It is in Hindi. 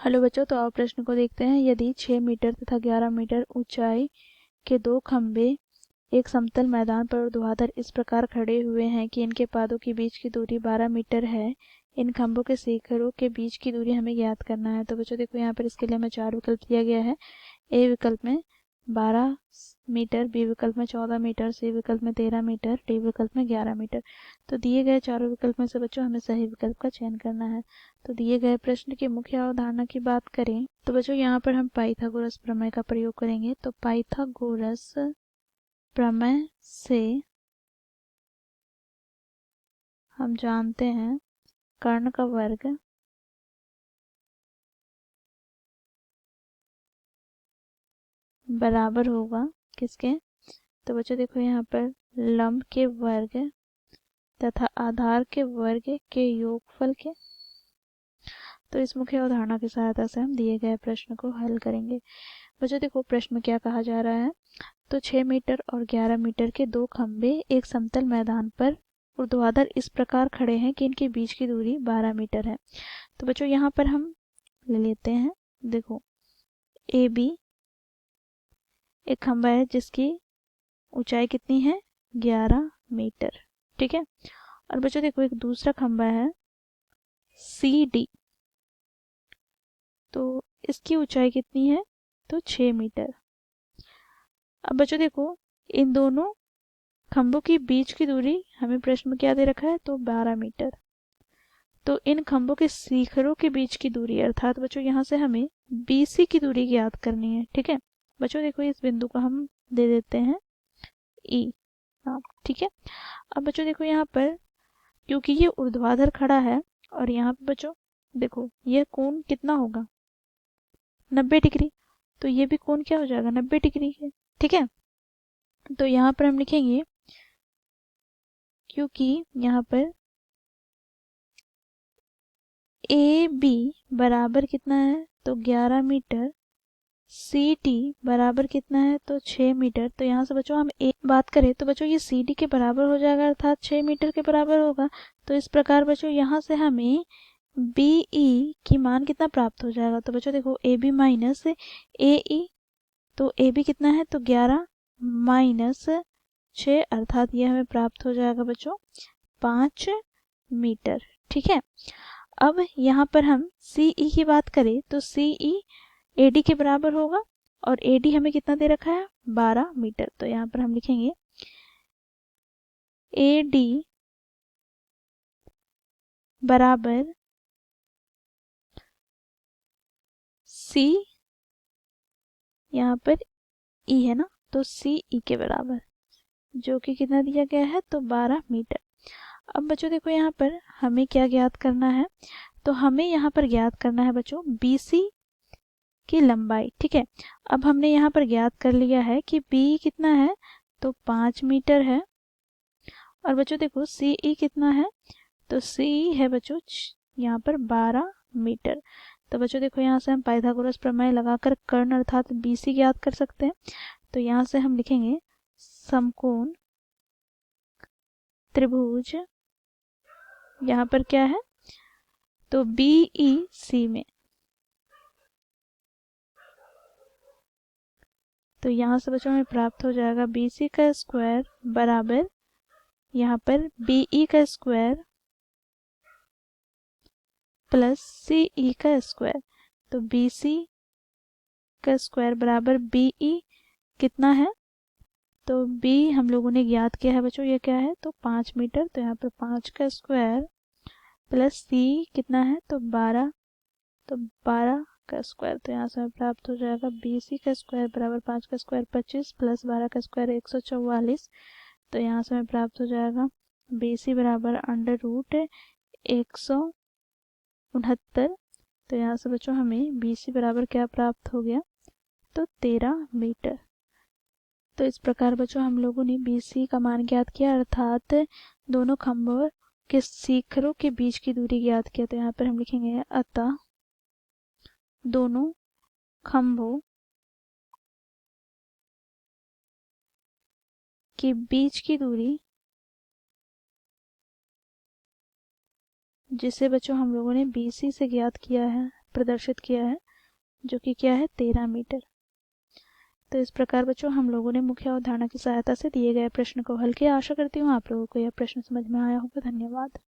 हेलो बच्चों, तो आओ प्रश्न को देखते हैं। यदि 6 मीटर तथा 11 मीटर ऊंचाई के दो खंभे एक समतल मैदान पर ऊर्ध्वाधर इस प्रकार खड़े हुए हैं कि इनके पादों के बीच की दूरी 12 मीटर है, इन खंभों के शिखरों के बीच की दूरी हमें ज्ञात करना है। तो बच्चों देखो, यहाँ पर इसके लिए हमें 4 विकल्प दिया गया है। ए विकल्प में 12 मीटर, बी विकल्प में 14 मीटर, सी विकल्प में 13 मीटर, डी विकल्प में 11 मीटर। तो दिए गए चारों विकल्प में से बच्चों हमें सही विकल्प का चयन करना है। तो दिए गए प्रश्न की मुख्य अवधारणा की बात करें तो बच्चों यहाँ पर हम पाइथागोरस प्रमेय का प्रयोग करेंगे। तो पाइथागोरस प्रमेय से हम जानते हैं कर्ण का वर्ग बराबर होगा किसके। तो बच्चों देखो, यहाँ पर लंब के वर्ग तथा आधार के वर्ग के योगफल के। तो इस मुख्य अवधारणा की सहायता से हम दिए गए प्रश्न को हल करेंगे। बच्चों देखो, प्रश्न क्या कहा जा रहा है। तो 6 मीटर और 11 मीटर के दो खंभे एक समतल मैदान पर ऊर्ध्वाधर इस प्रकार खड़े हैं कि इनके बीच की दूरी 12 मीटर है। तो बच्चों यहाँ पर हम ले लेते हैं, देखो ए बी एक खंभा है जिसकी ऊंचाई कितनी है, 11 मीटर। ठीक है। और बच्चों देखो, एक दूसरा खंभा है सी डी, तो इसकी ऊंचाई कितनी है, तो 6 मीटर। अब बच्चों देखो, इन दोनों खंभों की बीच की दूरी हमें प्रश्न में क्या दे रखा है, तो 12 मीटर। तो इन खंभों के शिखरों के बीच की दूरी, अर्थात बच्चों यहाँ से हमें BC की दूरी ज्ञात करनी है। ठीक है बच्चों, देखो इस बिंदु को हम दे देते हैं E। हाँ ठीक है। अब बच्चों देखो, यहाँ पर क्योंकि ये ऊर्ध्वाधर खड़ा है और यहाँ पे बच्चों देखो यह कोण कितना होगा, 90 डिग्री। तो ये भी कोण क्या हो जाएगा, 90 डिग्री है। ठीक है। तो यहाँ पर हम लिखेंगे, क्योंकि यहाँ पर ए बी बराबर कितना है, तो 11 मीटर, सी टी बराबर कितना है, तो 6 मीटर। तो यहाँ से बच्चों हम एक बात करें तो बच्चों ये सी डी के बराबर हो जाएगा, अर्थात 6 मीटर के बराबर होगा। तो इस प्रकार बच्चों यहाँ से हमें बी ई की मान कितना प्राप्त हो जाएगा। तो बच्चों देखो, ए बी माइनस ए ई, तो ए बी कितना है, तो 11 माइनस 6, अर्थात ये हमें प्राप्त हो जाएगा बच्चों 5 मीटर। ठीक है। अब यहाँ पर हम सी ई की बात करें तो सी ई ए डी के बराबर होगा और ए डी हमें कितना दे रखा है, 12 मीटर। तो यहाँ पर हम लिखेंगे ए डी बराबर सी, यहाँ पर ई है ना, तो सी ई के बराबर, जो कि कितना दिया गया है, तो 12 मीटर। अब बच्चों देखो, यहाँ पर हमें क्या ज्ञात करना है, तो हमें यहाँ पर ज्ञात करना है बच्चों BC की लंबाई। ठीक है। अब हमने यहाँ पर ज्ञात कर लिया है कि B कितना है, तो 5 मीटर है। और बच्चों देखो CE कितना है, तो CE है बच्चों यहाँ पर 12 मीटर। तो बच्चों देखो, यहाँ से हम पाइथागोरस प्रमेय लगाकर कर्ण अर्थात BC ज्ञात कर सकते हैं। तो यहाँ से हम लिखेंगे समकोण त्रिभुज, यहाँ पर क्या है, तो BEC में। तो यहाँ से बच्चों हमें प्राप्त हो जाएगा BC का स्क्वायर बराबर यहाँ पर BE का स्क्वायर प्लस CE का स्क्वायर। तो BC का स्क्वायर बराबर BE कितना है, तो B हम लोगों ने ज्ञात किया है बच्चों, ये क्या है, तो 5 मीटर। तो यहाँ पर 5 का स्क्वायर प्लस C कितना है, तो 12, तो 12 का स्क्वायर। तो यहाँ से हमें प्राप्त हो जाएगा BC का स्क्वायर बराबर 5 का स्क्वायर 25 प्लस 12 का स्क्वायर 144। तो यहाँ से हमें प्राप्त हो जाएगा BC बराबर अंडर रूट 169। तो यहाँ से बच्चों हमें BC बराबर क्या प्राप्त हो गया, तो 13 मीटर। तो इस प्रकार बच्चों हम लोगों ने BC का मान ज्ञात किया, अर्थात दोनों खंभों के शिखरों के बीच की दूरी ज्ञात किया। तो यहाँ पर हम लिखेंगे, अतः दोनों खंभों के बीच की दूरी, जिसे बच्चों हम लोगों ने BC से ज्ञात किया है, प्रदर्शित किया है, जो कि क्या है 13 मीटर। तो इस प्रकार बच्चों हम लोगों ने मुख्य अवधारणा की सहायता से दिए गए प्रश्न को हल किया। आशा करती हूँ आप लोगों को यह प्रश्न समझ में आया होगा। धन्यवाद।